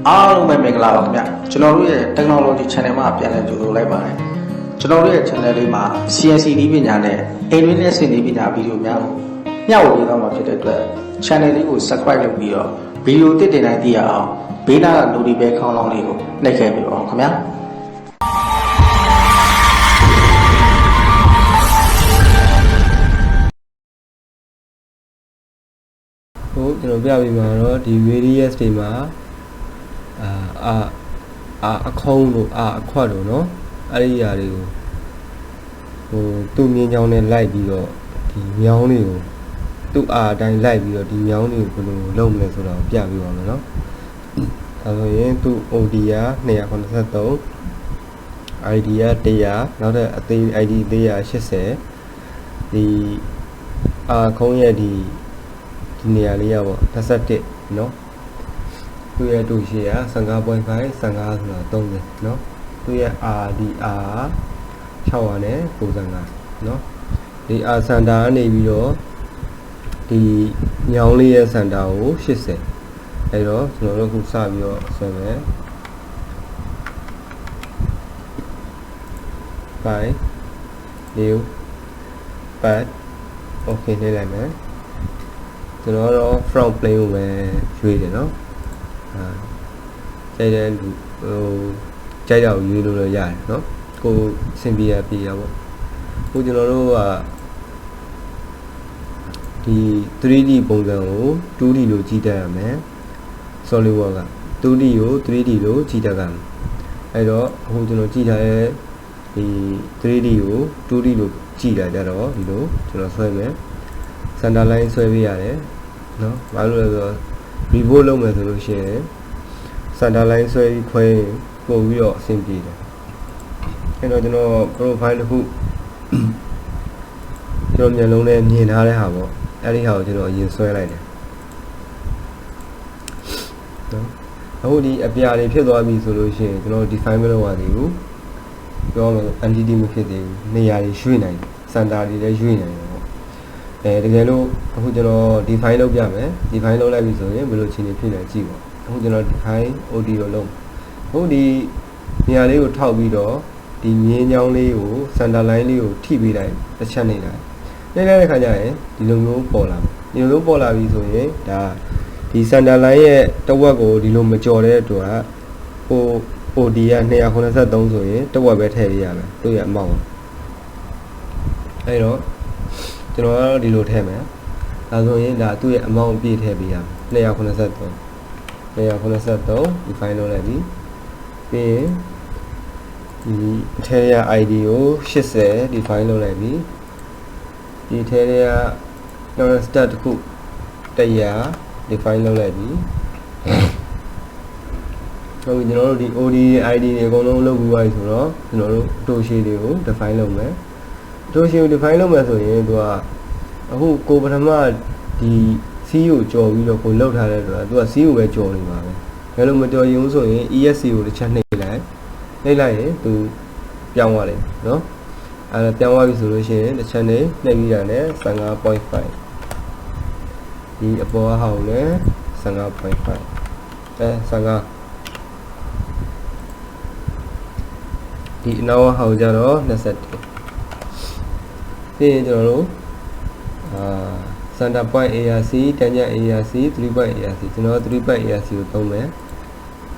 အားလုံးပဲမင်္ဂလာပါခင်ဗျကျွန်တော်တို့ရဲ့ technology channel မှာပြန်လည်ကြိုဆိုလိုက်ပါတယ်ကျွန်တော်တို့ရဲ့ channel လေးမှာ CNC နည်းပညာနဲ့အိမ်တွင်းနဲ့စင်နည်းပညာဗီဒီယိုများကိုမျှဝေပေးသွားမှာဖြစ်တဲ့အတွက် channel လေးကို subscribe လုပ်ပြီးတော့ဗီဒီယိုတင်တိုင်းသိရအောင်ဘေးနားက notification ခေါင်းလောင်းလေးကိုနှိပ်ခဲ့ပြီးပါအောင်ခင်ဗျာဟုတ်ကျွန်တော်ပြပေးမှာတော့ဒီ radius တွေမှာအခုံးလို့အခွတ်လို့เนาะအဲ့ဒီຢာတွေကိုသူ့မြင်းချောင်းနဲ့လိုက်ပြီးတော့ဒီမြောင်းတွေကိုသူ့အတိုင်းလိုက်ပြီးတော့ဒီမြောင်းတွေကိုဘယ်လိုလုပ်မလဲဆိုတော့ပြပေးပါမယ်เนาะဒါဆိုရင်သူ့ OD က283 ID က100နောက်တဲ့အသေး ID 180ဒီခုံးရဲ့ဒီနေရာလေးရပေါ့21เนาะသူ့ရဲ့တူရှည်က 15.5 15ဆိုတာ30เนาะသူ့ရဲ့ RDR 600နဲ့95เนาะဒီ R စင်တာကနေပြီးတော့ဒီညောင်းလေးရဲ့စင်တာကို80အဲ့တော့ကျွန်တော်တို့ခုစပြီးတော့ဆွဲမယ်5 new pad okay နေလိုက်မယ်ကျွန်တော်တော့ front plane ကိုပဲရွေးတယ်เนาะကြိုက်တဲ့လူကြိုက်တာကိုရွေးလို့ရတယ်เนาะကိုစင်ပြရပြရပေါ့ကိုကျွန်တော်တို့ကဒီ 3D ပုံစံကို 2D လို့ကြည့်တတ်ရမယ် solidwork က 2D ကို 3D လို့ကြည့်တတ်ကြမယ်အဲ့တော့အခုကျွန်တော်ကြည့်ထားတဲ့ဒီ 3D ကို 2D လို့ကြည့်တာကြတော့ဒီလိုကျွန်တော်ဆွဲမယ်center line ဆွဲပေးရတယ်เนาะဘာလို့လဲဆိုတော့ revolt လုပ်မယ်ဆိုလို့ရှိရင် center line ဆွဲပြီးခွဲပို့ပြီးတော့အဆင်ပြေတယ်အဲ့တော့ကျွန်တော် profile တစ်ခုကျွန်တော်မျက်လုံးနဲ့မြင်ထားတဲ့ဟာပေါ့အဲ့ဒီဟာကိုကျွန်တော်အရင်ဆွဲလိုက်တယ်เนาะအခုဒီအပြာတွေဖြစ်သွားပြီဆိုလို့ရှိရင်ကျွန်တော် define မလုပ်ရသေးဘူးပြောမယ် entity မဖြစ်သေးဘူးနေရာတွေရွှေ့နိုင်တယ် center တွေလည်းရွှေ့နိုင်တယ်တကယ်လို့အခုကျွန်တော် define လုပ်ပြမယ် define လုပ်လိုက်ပြီဆိုရင်ဘယ်လိုခြေနေဖြစ်လဲကြည့်ပါအခုကျွန်တော် define OD ကိုလုပ်အခုဒီနေရာလေးကိုထောက်ပြီးတော့ဒီမြင်းချောင်းလေးကို center line လေးကိုထိပေးလိုက်တစ်ချက်နေလိုက်တဲ့ခါကျရင်ဒီလိုမျိုးပေါ်လာဒီလိုမျိုးပေါ်လာပြီဆိုရင်ဒါဒီ center line ရဲ့တဝက်ကိုဒီလိုမကြော်တဲ့အတွက်ကOD က283ဆိုရင်တဝက်ပဲထည့်ပေးရမယ်သူ့ရဲ့အမောက်အဲ့တော့ကျွန်တော်ကတော့ဒီလိုထည့်မယ်ဒါဆိုရင်ဒါသူ့ရဲ့အမောင့်ပြည့်ထည့်ပေးရမယ်283 define လုပ်လိုက်ပြီပြီးရင်ဒီထဲရ ID ကို80 define လုပ်လိုက်ပြီဒီထဲရ stat တစ်ခု100 define လုပ်လိုက်ပြီဟုတ်ပြီကျွန်တော်တို့ဒီ OD ID တွေအကုန်လုံးလုပ်ပြီးသွားပြီဆိုတော့ကျွန်တော်တို့တိုးရှည်တွေကို define လုပ်မယ်တိုးရှည်ကို define လုပ်မယ်ဆိုရင်သူကအခုကိုပထမဒီ C ကိုကြော်ပြီးတော့ကိုလောက်ထားတဲ့အတွက်သူက C ကိုပဲကြော်နေပါပဲဘယ်လိုမကြော်ရင်ဆိုရင် ESC ကိုတစ်ချက်နှိပ်လိုက်ရင်သူပြောင်းသွားတယ်เนาะအဲပြောင်းသွားပြီဆိုလို့ရှိရင်တစ်ချက်နှိပ်ပြီးတာနဲ့ 15.5 ဒီအပေါ်အဟောင်းနဲ့ 15.5 15ဒီအနောက်အဟောင်းကြတော့21ပြီးရင်ကျွန်တော်တို့center point ARC tangent ARC 3 point ARC ကျွန်တော်3 point ARC ကိုသုံးမယ်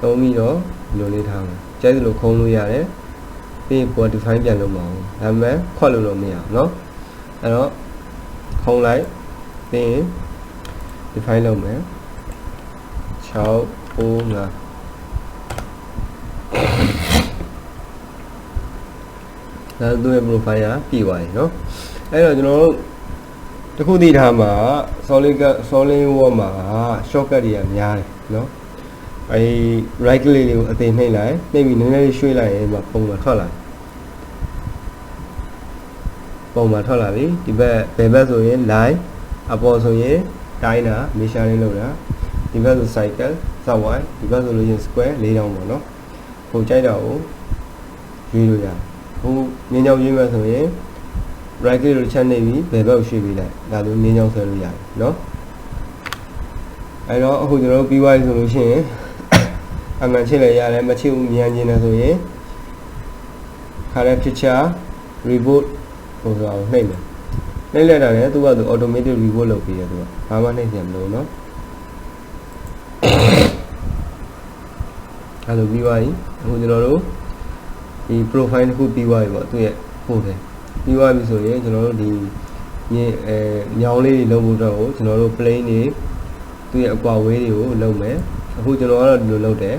သုံးပြီးတော့ဒီလိုလေးထားမယ်ကြိုက်သလိုခုံးလို့ရတယ်ပြီးရင်ပေါ် define ပြန်လုပ်မအောင်ဒါပေမဲ့ခွက်လို့မရအောင်เนาะအဲ့တော့ခုံးလိုက်ပြီးရင် define လုပ်မယ်6 9 5ဒါသူ့ရဲ့ profile ကပြည့်သွားပြီเนาะအဲ့တော့ကျွန်တော်တို့တခုသိထားမှာ solidwork မှာ shortcut တွေကများတယ်เนาะအဲ right click လေးကိုအသေးနှိပ်လိုက်နှိပ်ပြီးနည်းနည်းလေးရွှေ့လိုက်ရင်ပုံမှာထွက်လာပြီဒီဘက်ဘယ်ဘက်ဆိုရင် line အပေါ်ဆိုရင်တိုင်းတာ measuring လုပ်တာဒီဘက်ဆို cycle ဇဝိုင်းဒီဘက်ဆိုလို့ရင် square ၄တောင်းပေါ့เนาะပုံကြိုက်တာကိုရွေးလို့ရတယ်ဟိုမြင်းချောင်းရွေးမယ်ဆိုရင် right click လို့ချက်နေပြီဘယ်ဘက်ကိုရွှေ့ပေးလိုက်ဒါဆိုမြင်းချောင်းဆွဲလို့ရတယ်เนาะအဲ့တော့အခုကျွန်တော်တို့ပြီးသွားပြီဆိုလို့ရှိရင် အမှန်ချင်းလည်းရတယ်မချစ်ဘူးမြန်ချင်းလည်းဆိုရင်ခါတဲ့ picture reboot ဟိုဆိုအောင်နှိပ်မယ်နှိပ်လိုက်တာလည်းသူကသူ automatic reboot လုပ်ပြီးရသူကဘာမှနှိပ်ပြန်မလို့နော်အဲ့လိုပြီးသွားပြီအခုကျွန်တော်တို့ဒီ profile တစ်ခုပြီးသွားပြီပေါ့သူရဲ့ပို့တယ်ပြီးသွားပြီဆိုရင်ကျွန်တော်တို့ဒီညောင်းလေးတွေလုပ်ဖို့တော့ကိုကျွန်တော်တို့ plane တွေသူရဲ့အကွာဝေးတွေကိုလုပ်မယ်အခုကျွန်တော်ကတော့ဒီလိုလုပ်တယ်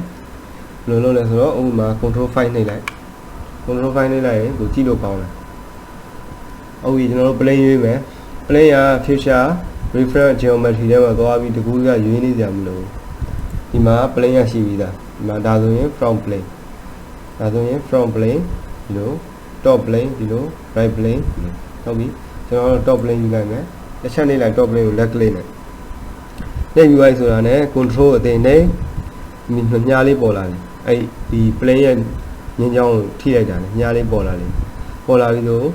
ဘယ်လိုလုပ်လဲဆိုတော့ဥပမာ control 5နှိပ်လိုက် control 5နှိပ်လိုက်ရင်ကိုကြည့်လို့ကောင်းတယ်ဟုတ်ပြီကျွန်တော်တို့ plane ရွေးမယ် plane က future reference geometry ထဲမှာသွားပြီးတကူကရွေးနေကြမလို့ဒီမှာ plane ရရှိပြီးသားဒီမှာဒါဆိုရင် front plane ဒါဆိုရင် front plane ဒီလို top plane ဒီလို right plane ဒီလိုဟုတ်ပြီကျွန်တော်တို့ top plane ယူလိုက်မယ်တစ်ချက်နှိပ်လိုက် top plane ကို left click နဲ့နှိပ်ယူလိုက်ဆိုတာနဲ့ control အသေးနဲ့မြားလေးပေါ်လာတယ်အဲ့ဒီ plane ရဲ့ညင်းချောင်းကိုထိလိုက်တာနဲ့မြားလေးပေါ်လာတယ်ပေါ်လာပြီးတော့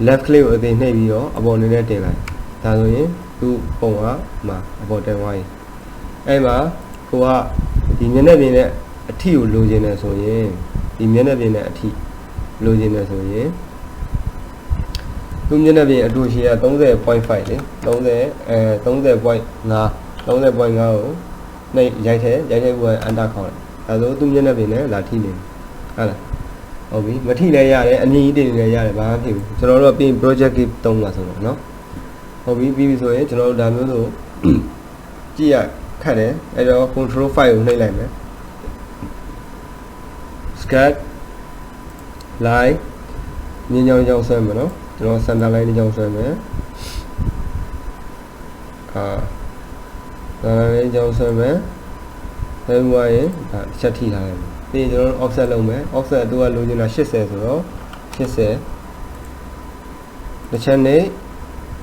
left click ကိုအသေးနှိပ်ပြီးတော့အပေါ်နေနဲ့တင်လိုက်ဒါဆိုရင်သူ့ပုံကမှာအပေါ်တင်သွားရင်အဲ့မှာကိုကဒီမျက်နှာပြင်နဲ့အထိကိုလိုချင်တယ်ဆိုရင်ဒီမျက်နှာပြင်နဲ့အထိလိုချင်တယ်ဆိုရင်သူမျက်နှာပြင်အတူရှိရ 30.5 လေ30.5 ကိုနှိပ်ရိုက်ထဲကို enter ခေါ်တယ်ဒါဆိုသူမျက်နှာပြင်နဲ့လာထိနေဟုတ်လားဟုတ်ပြီမထိလည်းရတယ်အမြင်ကြီးတင်လည်းရတယ်ဘာမှဖြစ်ဘူးကျွန်တော်တို့ပြင် project kit သုံးပါဆိုတော့เนาะဟုတ်ပြီပြီးပြီဆိုရင်ကျွန်တော်တို့ဒါမျိုးဆိုကြည့်ရခက်တယ်အဲ့တော့ control 5ကိုနှိပ်လိုက်မယ် scat line မြင်းကြောင်ဆွဲမယ်เนาะကျွန်တော် center line ကြောင်ဆွဲမယ်center line ကြောင်ဆွဲမယ်ဆွဲပြီးရင်ဒါတစ်ချက်ထိထားလိုက်မယ်ပြီးရင်ကျွန်တော်တို့ offset လုပ်မယ် offset သူကလိုချင်တာ80ဆိုတော့80တစ်ချက်နဲ့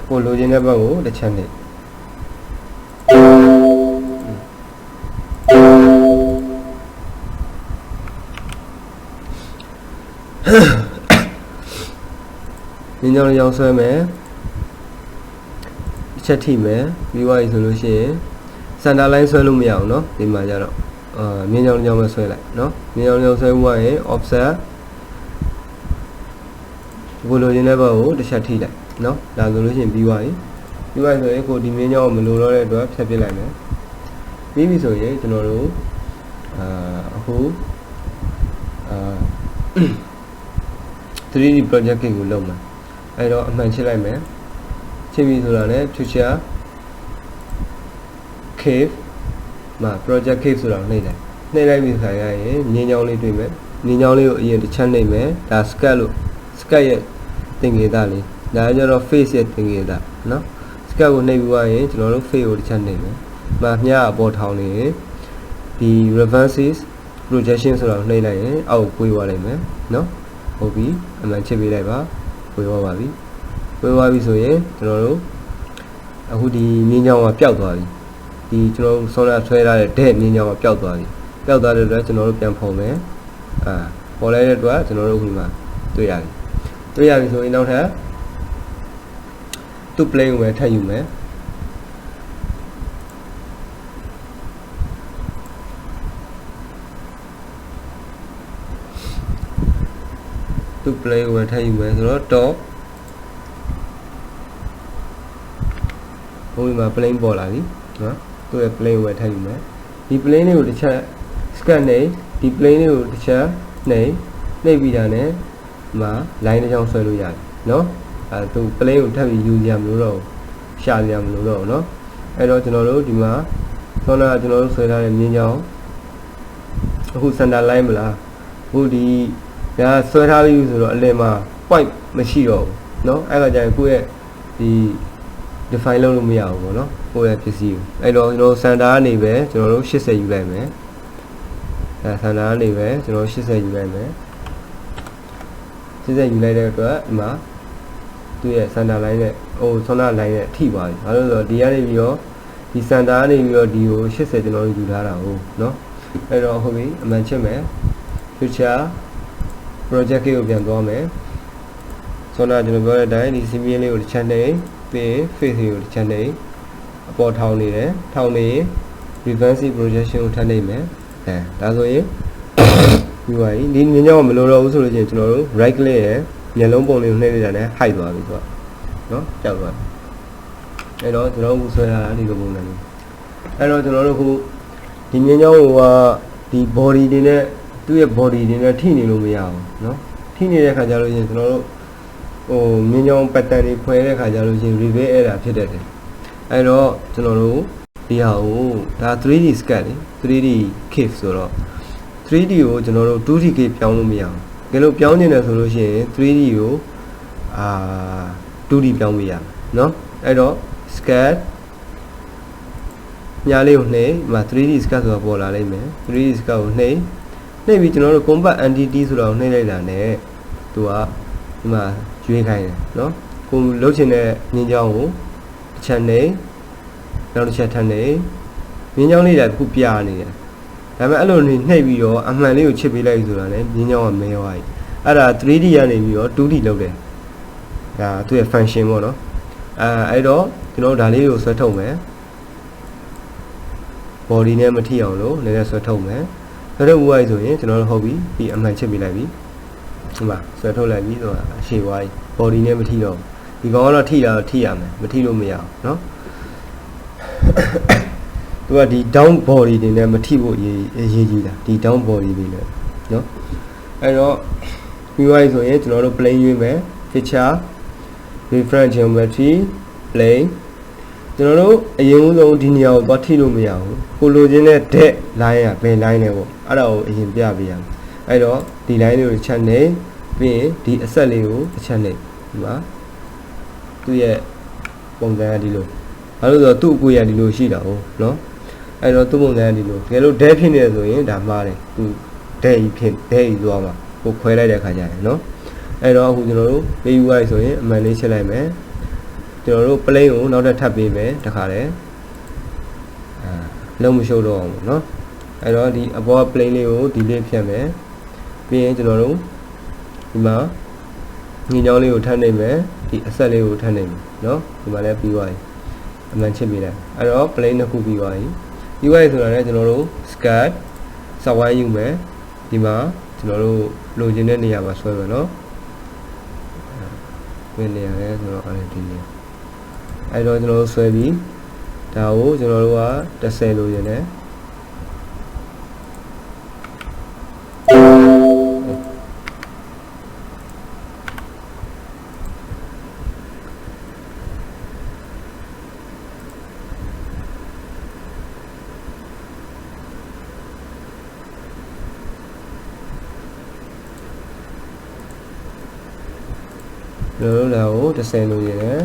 ကိုလိုချင်တဲ့ဘက်ကိုတစ်ချက်နဲ့ညညရောင်ဆွဲမယ်တစ်ချက်ထိမယ်ပြီးသွားပြီဆိုလို့ရှိရင် center line ဆွဲလို့မရအောင်เนาะဒီမှာကျတော့မြင်းကြောင်ပဲဆွဲလိုက်เนาะမြင်းကြောင်ဆွဲပြီးရင် offset ကိုလိုချင်တဲ့ဘက်ကိုတစ်ချက်ထိလိုက်เนาะဒါဆိုလို့ရှိရင်ပြီးသွားပြီဆိုရင်ကိုဒီမြင်းကြောင်မလိုတော့တဲ့အတွက်ဖြတ်ပစ်လိုက်မယ်ပြီးပြီဆိုရင်ကျွန်တော်တို့အခု 3D project ကိုလုပ်မယ်အဲ့တော့အမှန်ချစ်လိုက်မယ်ချစ်ပြီဆိုတာနဲ့ future cave မှာ project cave ဆိုတာနှိပ်လိုက်ပြီဆိုရင်ညင်းချောင်းလေးတွေ့မယ်ညင်းချောင်းလေးကိုအရင်တစ်ချက်နှိပ်မယ်ဒါ scat ရဲ့သင်္ကေတလေးဒါကြတော့ face ရဲ့သင်္ကေတเนาะ scat ကိုနှိပ်ပြီးသွားရင်ကျွန်တော်တို့ face ကိုတစ်ချက်နှိပ်မယ်မြားအပေါ်ထောင်နေရင်ဒီ reverses projection ဆိုတာနှိပ်လိုက်ရင်အောက်ကိုသွားလိုက်မယ်เนาะဟုတ်ပြီအမှန်ချစ်ပေးလိုက်ပါဝေသွားပါပြီဆိုရင်ကျွန်တော်တို့အခုဒီမြင်းချောင်းကပျောက်သွားပြီဒီကျွန်တော်တို့ဆောင်းရဆွဲထားတဲ့ဒဲ့မြင်းချောင်းကပျောက်သွားပြီပျောက်သွားတဲ့အတွက်ကျွန်တော်တို့ပြန်ဖုံမယ်ပေါ်လိုက်တဲ့အတွက်ကျွန်တော်တို့ခုမှတွေ့ရပြီဆိုရင်နောက်ထပ်သူ့ plane ကိုပဲထပ်ယူမယ်သူ့ plane ကိုထပ်ယူမယ်ဆိုတော့ top ဟိုမှာ plane ပေါ်လာပြီနော်သူ့ရဲ့ plane ကိုထပ်ယူမယ်ဒီ plane လေးကိုတစ်ချက် scan နေဒီ plane လေးကိုတစ်ချက်နှိပ်ပြီးတာနဲ့ဒီမှာ line တစ်ချောင်းဆွဲလို့ရတယ်နော်သူ plane ကိုထပ်ပြီးယူကြမလို့တော့ရှာကြမလို့တော့နော်အဲ့တော့ကျွန်တော်တို့ဒီမှာဆောင်းကကျွန်တော်တို့ဆွဲထားတဲ့မြင်းချောင်းအခု center line မလားအခုဒီဒါဆွဲထားပြီဆိုတော့အလယ်မှာ point မရှိတော့ဘူးเนาะအဲ့ဒါကြရင်ကိုယ့်ရဲ့ဒီ define လုပ်လို့မရဘူးပေါ့နော်ကိုယ့်ရဲ့ပစ္စည်းကိုအဲ့တော့ကျွန်တော် center ကနေပဲကျွန်တော်တို့80ယူလိုက်မယ်center ကနေပဲကျွန်တော်80ယူလိုက်မယ်80ယူလိုက်တဲ့အတွက်ဒီမှာသူ့ရဲ့ center line နဲ့center line နဲ့ထိပါပြီဘာလို့လဲဆိုတော့ဒီကနေပြီးတော့ဒီ center ကနေပြီးတော့ဒီကို80ကျွန်တော်တို့ယူထားတာဟုတ်เนาะအဲ့တော့ဟုတ်ပြီအမှန်ချစ်မယ် future project ကိုပြန်သွားမယ်ဆိုတော့ကျွန်တော်ပြောတဲ့အတိုင်းဒီ simulation လေးကိုတစ်ချက်နှိပ်ပြီး face ကိုတစ်ချက်နှိပ်အပေါ်ထောင်နေတယ်ထောင်နေရင် reverse projection ကိုထပ်နှိပ်မယ် That's why you are in your mellow solution, right layer, yellow bone in the high one. No, that one. I don't know who's a little woman. I don't know who the body dinner, do a body dinner teeny lumia, no? Teeny Kajalusin, no, oh, minion patani, Puere Kajalusin, River Appeared. I know, to know, that 3D scan, 3D caves or 3D, to know, 2D cave Pianomia. Get up in a solution, 3D, 2D Pianomia, no? I know, scared. Yale mà 3D scan của bộ là đây mẹ 3D scan này này vì nó combat entity rồi này đây là nè tụi mà chuyên khai này nó cùng lúc trên này nhìn nhau chân này nào chân thân này nhìn nhau này là cụ bia nàyဒါပေမဲ့အဲ့လိုနေပြီးတော့အမှန်လေးကိုချစ်ပေးလိုက်ဆိုတာနဲ့မြင်းကြောင်းကမဲရောအဲ့ဒါ 3D ကနေပြီးတော့ 2D လုပ်တယ်ဒါသူ့ရဲ့ function ပေါ့နော်အဲ့တော့ကျွန်တော်ဒါလေးကိုဆွဲထုတ်မယ်body နဲ့မထိအောင်လို့လည်းဆွဲထုတ်မယ်ဆွဲထုတ်ဦးလိုက်ဆိုရင်ကျွန်တော်တို့ဟုတ်ပြီဒီအမှန်ချစ်ပေးလိုက်ပြီဒီမှာဆွဲထုတ်လိုက်ပြီဆိုတာအရှိဝိုင်း body နဲ့မထိတော့ဒီကောင်ကတော့ထိတာတော့ထိရမယ်မထိလို့မရအောင်เนาะသူကဒီ down body တွေနဲ့မထိဖို့ရေးကြီးတာဒီ down body တွေနဲ့เนาะအဲ့တော့ပြီးသွားပြီဆိုရင်ကျွန်တော်တို့ plane ရွေးမယ် feature reference geometry plane ကျွန်တော်တို့အရင်ဆုံးဒီနေရာကိုသွားထိလို့မရဘူးကိုလိုချင်တဲ့ dead line ကဘယ် line လဲပေါ့အဲ့ဒါကိုအရင်ပြပေးရမယ်အဲ့တော့ဒီ line လေးကိုချက်နေပြီးရင်ဒီအဆက်လေးကိုတစ်ချက်နေဒီမှာသူ့ရဲ့ပုံစံကဒီလိုဘာလို့ဆိုတော့သူ့အကိုရဒီလိုရှိတာဟုတ်နော်အဲ့တော့သူ့ပုံစံကဒီလိုတကယ်လို့ dead ဖြစ်နေဆိုရင်ဒါမှားတယ်သူ dead ဖြစ် dead သွားမှာကိုခွဲလိုက်တဲ့ခါကျရင်နော်အဲ့တော့အခုကျွန်တော်တို့ PUI ဆိုရင်အမှန်လေးချက်လိုက်မယ်ကျွန်တော်တို့ plane ကိုနောက်ထပ်ထပ်ပေးမယ်တခါလေလုံးမရှုပ်တော့အောင်เนาะအဲ့တော့ဒီအပေါ် plane လေးကိုဒီလေးဖြတ်မယ်ပြီးရင်ကျွန်တော်တို့ဒီမှာညီညောင်းလေးကိုထပ်နေမယ်ဒီအဆက်လေးကိုထပ်နေမယ်เนาะဒီမှာလည်းပြီးသွားပြီအမှန်ချစ်ပေးလိုက်အဲ့တော့ plane တစ်ခုပြီးသွားပြီပြီးသွားပြီဆိုတာလည်းကျွန်တော်တို့ skirt စဝိုင်းယူမယ်ဒီမှာကျွန်တော်တို့လိုချင်တဲ့နေရာမှာဆွဲမယ်เนาะဘယ်နေရာလဲဆိုတော့အဲ့ဒီနေရာအဲ့တော့ကျွန်တော်တို့ဆွဲပြီးဒါကိုကျွန်တော်တို့က10လို့ရင်လည်းကျွန်တော်တို့ဒါကို10လို့ရင်လည်း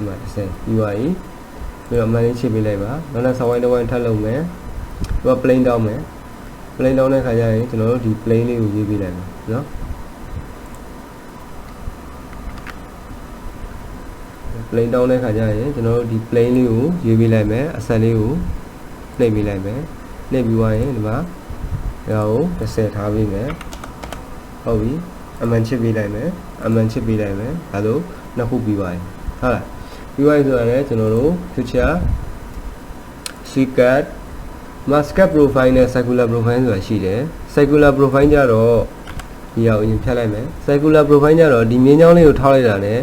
ဒီမှာ10ပြီးသွားပြီပြီးတော့ manage ချစ်ပေးလိုက်ပါနောက်နောက်ဆောင်းဝိုင်းတစ်ဝိုင်းထပ်လုပ်မယ်သူက plane တောင်းမယ် plane တောင်းတဲ့ခါကျရင်ကျွန်တော်တို့ဒီ plane လေးကိုရေးပေးလိုက်မယ်နော် plane တောင်းတဲ့ခါကျရင်ကျွန်တော်တို့ဒီ plane လေးကိုရေးပေးလိုက်မယ်အဆက်လေးကိုနှိပ်ပေးလိုက်မယ်နှိပ်ပြီးသွားရင်ဒီမှာဒါကို10ထားပေးမယ်ဟုတ်ပြီအမှန်ချစ်ပေးလိုက်မယ်အမှန်ချစ်ပေးလိုက်မယ်ဒါဆိုနှစ်ခုပြီးသွားပြီဟုတ်လားပြီးသွားပြီဆိုရင်ကျွန်တော်တို့ future secret mask profile နဲ့ circular profile ဆိုတာရှိတယ် circular profile ကြတော့ဒီအောင်အရင်ဖြတ်လိုက်မယ် circular profile ကြတော့ဒီမြင်းချောင်းလေးကိုထောက်လိုက်တာ ਨੇ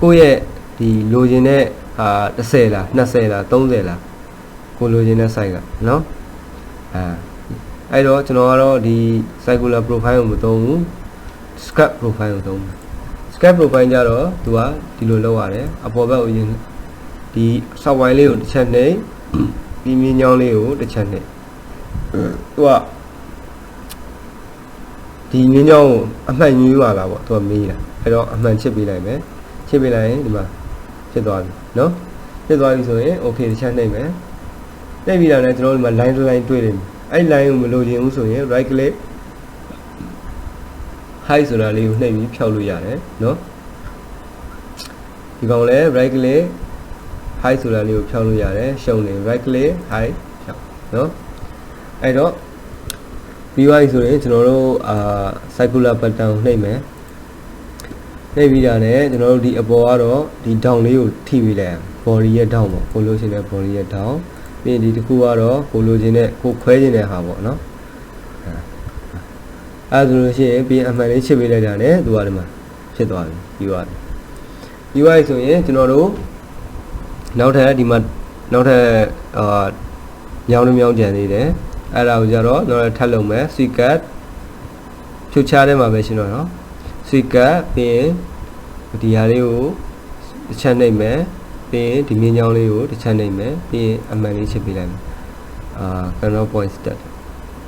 ကိုယ့်ရဲ့ဒီလိုချင်တဲ့10လား20လား30လားကိုလိုချင်တဲ့ size ကเนาะအဲ့တော့ကျွန်တော်ကတော့ဒီ circular profile ကိုမသုံးဘူး script profile ကိုသုံးတယ် script profile ကြတော့သူကဒီလိုလုပ်ရတယ်အပေါ်ဘက်ကိုရင်ဒီ software လေးကိုတစ်ချက်နှိပ်ဒီမြင်းချောင်းလေးကိုတစ်ချက်နှိပ်သူကဒီမြင်းချောင်းကိုအမှန်ညွှန်းရတာပေါ့သူကမေးတာအဲ့တော့အမှန်ချစ်ပေးလိုက်မယ်ချစ်ပေးလိုက်ရင်ဒီမှာဖြစ်သွားပြီเนาะဖြစ်သွားပြီဆိုရင် okay တစ်ချက်နှိပ်မယ်နှိပ်ပြီးတော့လည်းကျွန်တော်ဒီမှာ line line တွေ့တယ်အဲ့ line ကိုမလိုချင်ဘူးဆိုရင် right click high ဆိုတာလေးကိုနှိပ်ပြီးဖြောက်လို့ရတယ်เนาะဒီကောင်လည်း right click high ဆိုတာလေးကိုဖြောက်လို့ရတယ်ရှုံနေ right click high ဖြောက်เนาะအဲ့တော့ပြီးသွားပြီဆိုရင်ကျွန်တော်တို့circular pattern ကိုနှိပ်မယ်နှိပ်ပြီးတာနဲ့ကျွန်တော်တို့ဒီအပေါ်ကတော့ဒီ down လေးကိုထိပြီးလိုက် body ရဲ့ down ပေါ့ကိုလို့ရှိရင် body ရဲ့ down ပြီးဒီတစ်ခုကတော့ကိုလိုချင်တဲ့ကိုခွဲချင်တဲ့ဟာပေါ့နော်အဲဆိုလို့ရှိရင်ပြီးအမှန်လေးချစ်ပေးလိုက်တာနဲ့သူကဒီမှာဖြစ်သွားပြီပြီးသွားပြီပြီးသွားပြီဆိုရင်ကျွန်တော်တို့နောက်ထပ်ဒီမှာနောက်ထပ်ညောင်းတစ်မြောင်းကြံနေတယ်အဲ့ဒါကိုကြတော့ကျွန်တော်ထပ်လုပ်မယ် secret ဖြုတ်ချထဲမှာပဲရှင်းတော့နော် secret ပြီးရင်ဒီဟာလေးကိုတစ်ချက်နှိပ်မယ်ပြီးရင်ဒီမြင်းချောင်းလေးကိုတစ်ချက်နှိပ်မယ်ပြီးရင်အမှန်လေးချစ်ပေးလိုက်မယ်control point start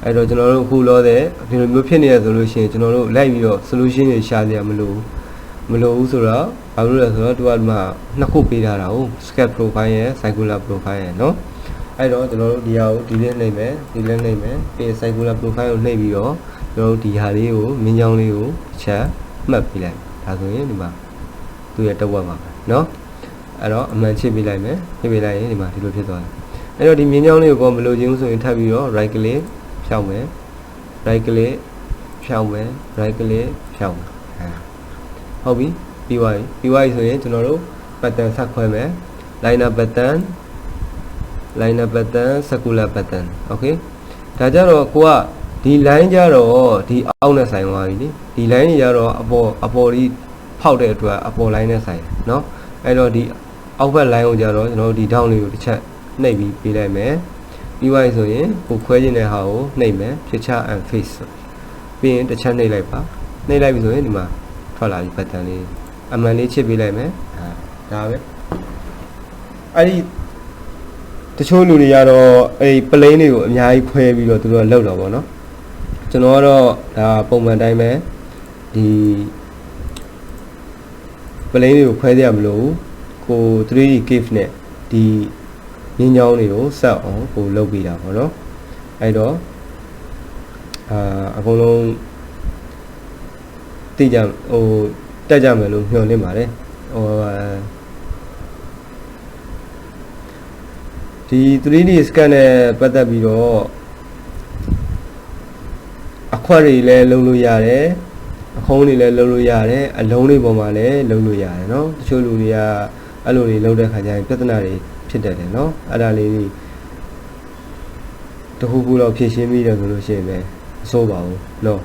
အဲ့တော့ကျွန်တော်တို့အခုလောတဲ့ဒီလိုမျိုးဖြစ်နေရဆိုလို့ရှိရင်ကျွန်တော်တို့လိုက်ပြီးတော့ solution တွေရှာကြရမလို့ဘူးဆိုတော့ဘာလို့လဲဆိုတော့သူကဒီမှာနှစ်ခုပေးထားတာကို scape profile ရဲ့ circular profile ရဲ့เนาะအဲ့တော့ကျွန်တော်တို့ဒီဟာကိုဒီလေးနှိပ်မယ်ဒီလေးနှိပ်မယ်ပြီးရင် circular profile ကိုနှိပ်ပြီးတော့ကျွန်တော်တို့ဒီဟာလေးကိုမြင်းချောင်းလေးကိုတစ်ချက်မှတ်ပေးလိုက်ဒါဆိုရင်ဒီမှာသူရဲ့တစ်ဝက်ပါเนาะအဲ့တော့အမှန်ချစ်ပေးလိုက်မယ်ချစ်ပေးလိုက်ရင်ဒီမှာဒီလိုဖြစ်သွားတယ်အဲ့တော့ဒီမြင်းချောင်းလေးကိုမလိုချင်ဘူးဆိုရင်ထပ်ပြီးတော့ right click ဖြောက်မယ် right click ဖြောက်မယ် right click ဖြောက်မယ်ဟုတ်ပြီပြီးသွားပြီဆိုရင်ကျွန်တော်တို့ pattern ဆက်ခွဲမယ် liner pattern circular pattern okay ဒါကြတော့ကိုကဒီ line ကြတော့ဒီအောက်နဲ့ဆိုင်သွားပြီဒီ line ကြီးကြတော့အပေါ်ကြီးဖောက်တဲ့အတွက်အပေါ် line နဲ့ဆိုင်တယ်เนาะအဲ့တော့ဒီအောက်ဘက် line ကိုကြတော့ကျွန်တော်တို့ဒီ down လေးကိုတစ်ချက်နှိပ်ပြီးပေးလိုက်မယ်ပြီးသွားပြီဆိုရင်ကိုခွဲခြင်းတဲ့ဟာကိုနှိပ်မယ် picture and face ပြီးရင်တစ်ချက်နှိပ်လိုက်ပါနှိပ်လိုက်ပြီဆိုရင်ဒီမှာထွက်လာပြီ pattern လေးအမှန်လေးချစ်ပေးလိုက်မယ်ဒါပဲအဲ့ဒီတချို့လူတွေကတော့အဲ့ plane တွေကိုအများကြီးခွဲပြီးတော့သူတို့ကလောက်တော့ဗောနော်ကျွန်တော်ကတော့ဒါပုံမှန်တိုင်းပဲဒီ plane တွေကိုခွဲရမလို့ကို 3D cave နဲ့ဒီမြင်းချောင်းတွေကိုဆက်အောင်ကိုလုပ်ပေးတာဗောနော်အဲ့တော့အကုန်လုံးသိကြတက်ကြမယ်လို့မျှော်လင့်ပါတယ်ဒီ 3D scan နဲ့ပတ်သက်ပြီးတော့အခွက်တွေလည်းလုပ်လို့ရတယ်အခုံးတွေလည်းလုပ်လို့ရတယ်အလုံးတွေပေါ်မှာလည်းလုပ်လို့ရတယ်เนาะတချို့လူတွေကအဲ့လိုတွေလုပ်တဲ့ခါကျရင်ပြဿနာတွေဖြစ်တတ်တယ်เนาะအဲ့ဒါလေးတွေတခုခုတော့ဖြည့်ရှင်းပြီးတယ်ဆိုလို့ရှိရင်ပဲအစိုးပါဘူးเนาะ